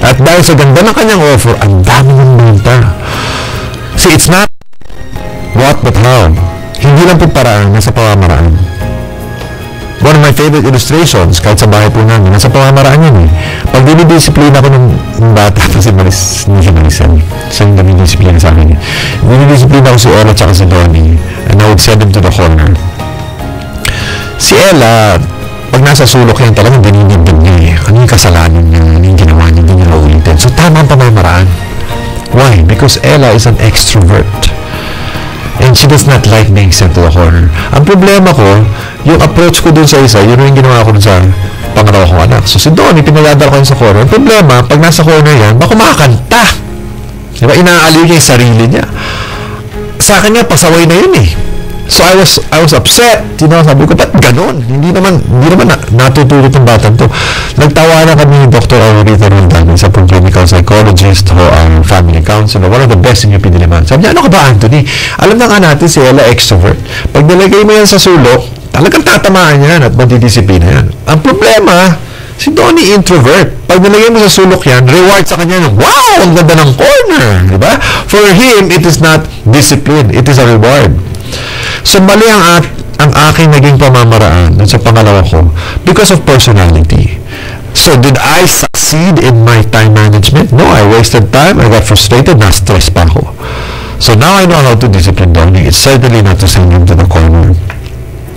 At dahil sa ganda ng kanyang offer, ang dami ng benta. See, it's not what but how. Hindi lang po paraan, nasa pamamaraan. One of my favorite illustrations, kahit sa bahay po namin, nasa pamamaraan yun eh. Pag dinidisiplina ko ng bata, kasi hindi siya Maricel. Siya yung dinidisiplina sa akin eh. Dinidisiplina ko si Ella at si Donnie, and I would send them to the corner. Si Ella, pag nasa sulok yan, talagang dinidibdib niya eh. Ano yung kasalanan niya, ano yung ginawa niya, hindi niya naulitin. So, tama ang pamamaraan. Why? Because Ella is an extrovert. And she does not like being sent to the corner. Ang problema ko, yung approach ko dun sa isa, yun yung ginawa ko dun sa pangalawa kong anak. So si Donnie, pinagdadala ko yun sa corner. Ang problema, pag nasa corner yan, baka kumakanta. Diba? Inaaliw niya yung sarili niya. Sa akin nga, pasaway na yun eh. So I was upset. Sabi ko, ba't ganun? Hindi naman natutulot ng batang to. Nagtawanan kami ni Dr. Aurita Roldan, isa pong clinical psychologist o ang family counselor, one of the best in UP Diliman. Sabi niya, ano ka ba, Anthony? Alam na nga natin si Ella extrovert. Pag nilagay mo yan sa sulok, talagang tatamaan yan at magdidisiplina yan. Ang problema, si Donnie introvert. Pag nilagay mo sa sulok yan, reward sa kanya ng, wow, ang ganda ng corner. Diba? For him, it is not discipline. It is a reward. So, mali ang aking naging pamamaraan sa pangalawa ko because of personality. So, did I succeed in my time management? No, I wasted time. I got frustrated. Na-stress pa ako. So, now I know how to discipline Donnie. It's certainly not to send him to the corner.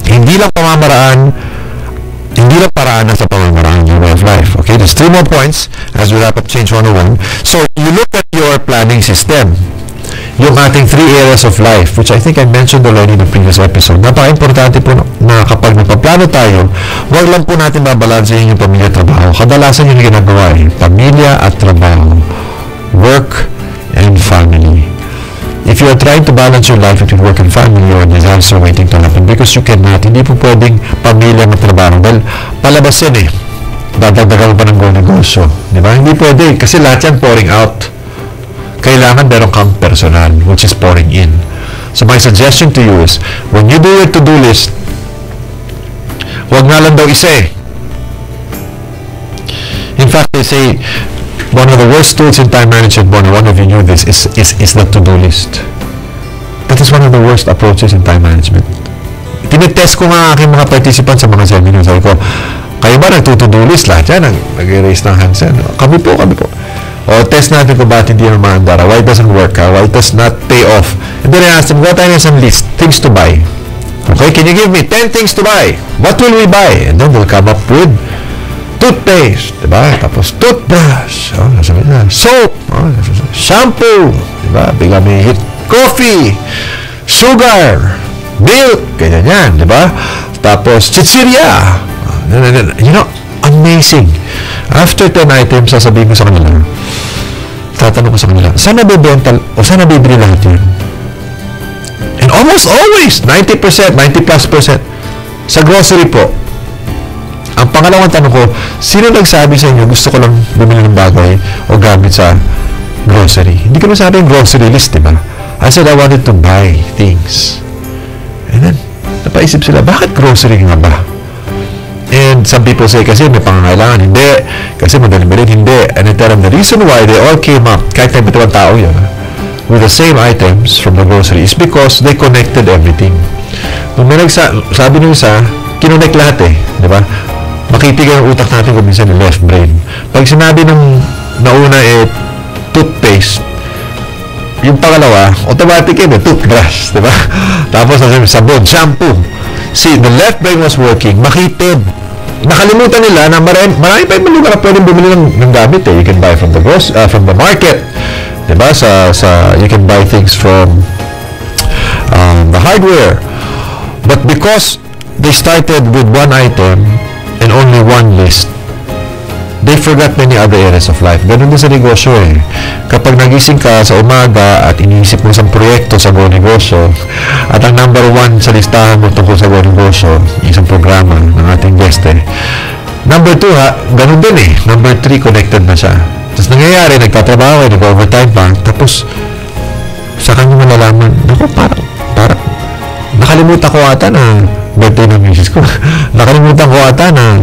Hindi lang paraan sa pamamaraan yung way of life. Okay, there's 3 more points as we wrap up Change 101. So, you look at your planning system. Yung ating 3 areas of life, which I think I mentioned already in the previous episode. Napaka-importante po na kapag magpaplano tayo, huwag lang po natin babalansin yung pamilya at trabaho. Kadalasan yung ginagawa eh, pamilya at trabaho, work and family. If you are trying to balance your life between work and family, you are disaster waiting to happen because you cannot. Hindi po pwedeng pamilya at trabaho. Dahil palabas yan eh. Dadagdagan pa ng negosyo. Diba? Hindi pwede kasi lahat yan pouring out. Kailangan meron kang personal, which is pouring in. So my suggestion to you is, when you do your to-do list, huwag nga lang daw isa eh. In fact, they say, one of the worst tools in time management, one of you knew this, is the to-do list. That is one of the worst approaches in time management. Tinitest ko nga aking mga participants sa mga seminars. Sabi ko, kayo ba nagto-to-do list? Lahat yan, nag-erase ng hands yan. Kami po. O, test natin kung bakit hindi naman maandara. Why it doesn't work? Why it does not pay off? And then I asked them, what are some list? Things to buy. Okay, can you give me 10 things to buy? What will we buy? And then they'll come up with toothpaste, diba? Tapos toothbrush, soap, shampoo, diba? Bigla may hit, coffee, sugar, milk, ganyan yan, diba? Tapos chichirya. You know, amazing. After 10 items, sasabihin ko sa kanila, tatanong ko sa kanila, saan nabibenta o saan nabibili lahat yun? And almost always, 90%, 90+%, sa grocery po. Ang pangalawang tanong ko, sino nagsabi sa inyo, gusto ko lang bumili ng bagay o gamit sa grocery? Hindi ko nasabi yung grocery list, diba? I said I wanted to buy things. And then, napaisip sila, bakit grocery nga ba? And some people say, kasi may pangangailangan. Hindi. Kasi madali ba rin? Hindi. And I tell them the reason why they all came up, kahit may bitawang tao yun, with the same items from the grocery is because they connected everything. Nung may sabi nyo isa, kinonect lahat eh. Di ba? Makitig ang utak natin kung minsan yung left brain. Pag sinabi ng nauna eh, toothpaste, yung pangalawa, automatic yun eh, toothbrush. Di ba? Tapos sabon, shampoo. See, the left brain was working. Makitid. Nakalimutan nila na marami pa yung lugar na pwedeng bumili ng gamit eh. You can buy from the market. Diba? You can buy things from the hardware. But because they started with one item and only one list, they forgot many other areas of life. Ganun din sa negosyo eh. Kapag nagising ka sa umaga at iniisip mo isang proyekto sa Go Negosyo at ang number 1 sa listahan mo tungkol sa Go Negosyo, isang programa ng ating guest eh. Number 2 ganun din eh. Number 3, connected na siya. Tapos nangyayari, nagtatrabaho, nag-overtime pa, tapos sa kanya malalaman, naku, parang nakalimutan ko ata na birthday ng misis ko. Nakalimutan ko ata na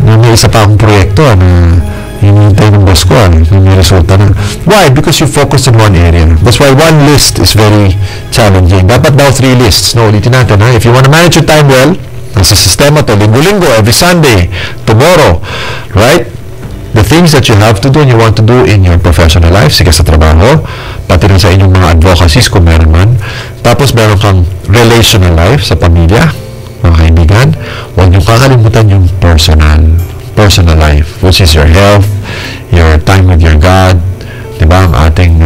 may isa pa akong proyekto na hinihintay ng boss ko, may resulta na. Why? Because you focus on one area. That's why one list is very challenging. Dapat daw 3 lists. No, ulitin natin, ha? If you want to manage your time well, nasa sistema to, linggo-linggo, every Sunday, tomorrow, right? The things that you have to do and you want to do in your professional life, sige sa trabaho, pati rin sa inyong mga advocacies kung meron man. Tapos meron kang relational life sa pamilya, mga kaibigan. Huwag niyong kakalimutan yung personal life, which is your health, your time with your God, diba? Ang ating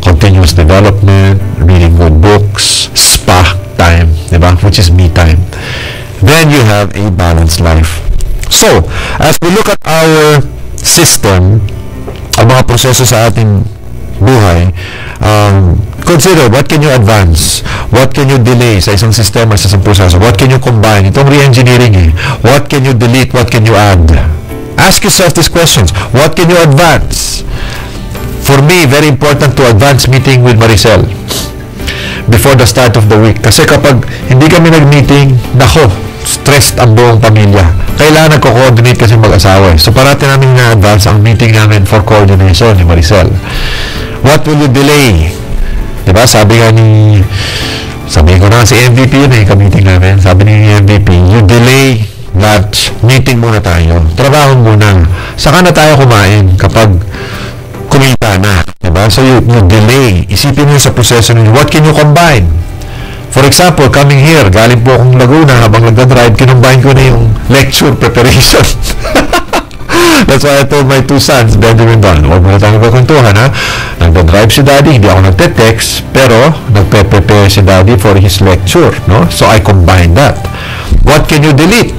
continuous development, reading good books, spa time, diba? Which is me time. Then you have a balanced life. So, as we look at our system, ang mga proseso sa ating buhay, consider what can you advance, what can you delay sa isang sistema, sa isang proseso, what can you combine, itong re-engineering what can you delete, what can you add. Ask yourself these questions. What can you advance? For me, very important to advance meeting with Maricel before the start of the week, kasi kapag hindi kami nag-meeting, nako, stressed ang buong pamilya. Kailangan nagko-coordinate kasi mag-asawa. So, parati namin na-advance ang meeting namin for coordination ni Maricel. What will you delay? Diba? Sabi ko na si MVP yun ka-meeting namin. Sabi ni MVP, you delay lunch. Meeting muna tayo. Trabaho muna. Saka na tayo kumain kapag kumita na. Diba? So, you delay. Isipin mo sa proseso ninyo, what can you combine? For example, coming here, galing po akong Laguna, habang nagdadrive, kinumbine ko na yung lecture preparation. That's why I told my 2 sons, Benjamin Don, huwag mo na tayo magkwentuhan, ha? Nagdadrive si Daddy, hindi ako nagte-text, pero nagpe-prepare si Daddy for his lecture, no? So I combine that. What can you delete?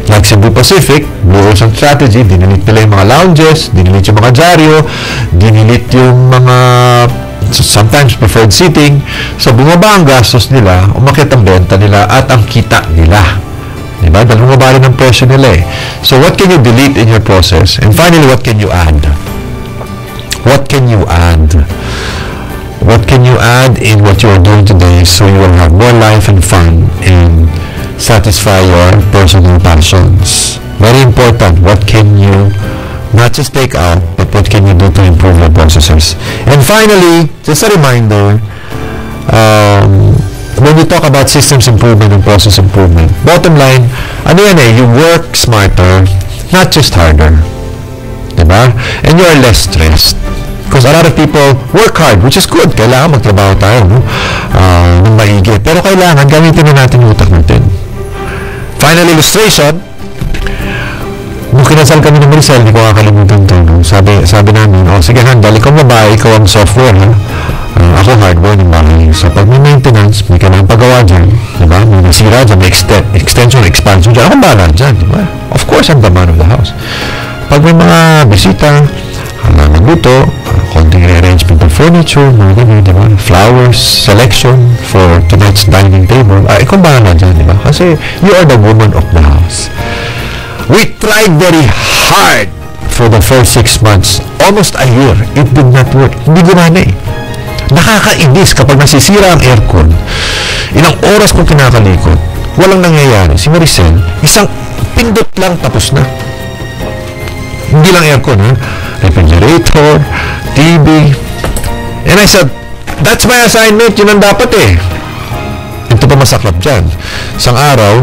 Like Cebu Pacific, Blue Ocean Strategy, dinilit nila yung mga lounges, dinilit yung mga dyaryo, dinilit yung mga sometimes preferred seating. So, bumaba ang gastos nila, umakit ang benta nila, at ang kita nila. Diba? Dahil bumaba rin ang presyo nila So, what can you delete in your process? And finally, what can you add? What can you add? What can you add in what you are doing today so you will have more life and fun and satisfy your personal passions? Very important. What can you not just take out, but what can you do to improve your processes? And finally, just a reminder, when we talk about systems improvement and process improvement, bottom line, you work smarter, not just harder. Diba? And you are less stressed. Because a lot of people work hard, which is good. Kailangan magtrabaho tayo, no? Ng maigi. Pero kailangan gamitin na natin yung utak natin. Final illustration, nung kinasal kami ng Maricel, hindi ko kakalimutan ito. No? Sabi namin, sige handal, ikaw babae, ikaw ang software, ha? Ako hardware ng bahay. So, pag may maintenance, may kailangan pagawa dyan, diba? May nasira dyan, may extension, expansion dyan, akong bahala dyan, diba? Of course, I'm the man of the house. Pag may mga bisita, nagluto, konting rearrangement of furniture, mga ganyan, diba? Flowers, selection for tonight's dining table, ikaw bahala dyan, diba? Kasi you are the woman of the house. We tried very hard for the first 6 months. Almost a year. It did not work. Hindi gumana Nakakainis kapag nasisira ang aircon. Ilang oras kong kinakalikot. Walang nangyayari. Si Maricel, isang pindot lang tapos na. Hindi lang aircon, ha? Refrigerator, TV. And I said, that's my assignment. Yun ang dapat Ito pa masaklap dyan. Isang araw,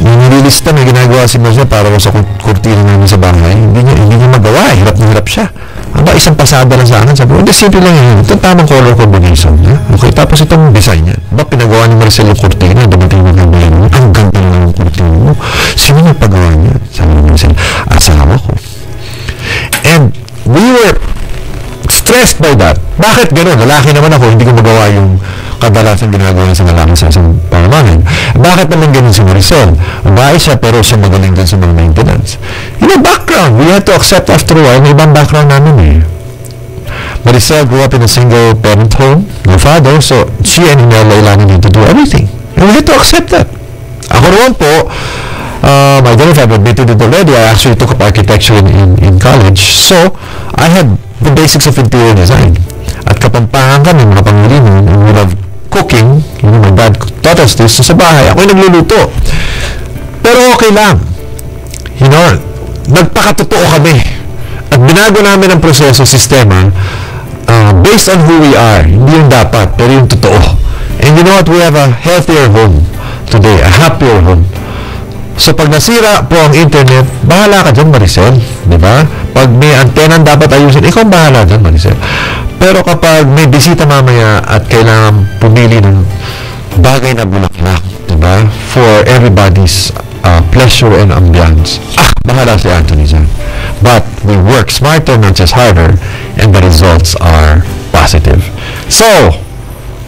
nililista na ginagawa si Maricel para sa kurtina namin sa bahay. Hindi niya magawa. Hirap na hirap siya. Isang pasada lang sa akin. Sabi ko, hindi, simple lang yun. Ito tamang color combination. Okay, tapos itong design niya. Pinagawa ni Maricel yung kurtina? Dumating mo ng bayan mo. Ang ganda lang yung kurtina mo. Sino yung pagawa niya? Sabi ni Maricel, asawa ko. And we were stressed by that. Bakit gano'n? Lalaki naman ako, hindi ko magawa yung kadalasan ginagawa niya sa lalaki sa isang pangamanan. Bakit naman ganun si Maricel? Babae siya, pero siya magaling din sa mga maintenance. Background. We had to accept after a while, may ibang background namin Maricel grew up in a single parent home, no father, so she and Nella need to do everything. And we had to accept that. Ako naman po, I don't know if I've admitted it already, I actually took up architecture in college, so I had the basics of interior design. At kapampangan kami, mga pangilinan, and we love cooking. My dad taught us this. So sa bahay, ako'y nagluluto. Pero okay lang. nagpakatotoo kami at binago namin ang proseso, sistema, based on who we are. Hindi yung dapat, pero yung totoo. And you know what? We have a healthier home today, a happier home. So pag nasira po ang internet, bahala ka dyan, Maricel. Diba? Pag may antenna dapat ayusin, ikaw bahala dyan, Maricel. Pero kapag may bisita mamaya at kailangan pumili ng bagay na bulaklak, diba? For everybody's pleasure and ambience, bahala si Anthony dyan. But we work smarter, not just harder, and the results are positive. So,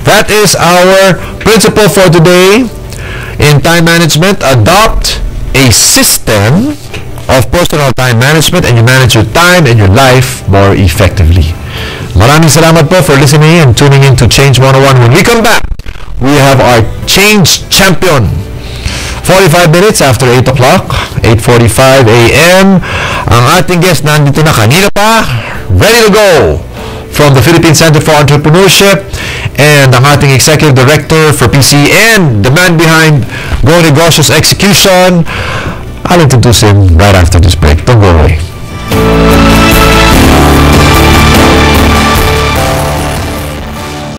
that is our principle for today. In time management, adopt a system of personal time management and you manage your time and your life more effectively. Maraming salamat po for listening and tuning in to Change 101. When we come back, we have our Change Champion. 45 minutes after 8 o'clock, 8:45 a.m. Ang ating guest nandito na kanina pa, ready to go from the Philippine Center for Entrepreneurship, and ang ating Executive Director for PC and the man behind Go Negocios Execution. I'll introduce him right after this break. Don't go away.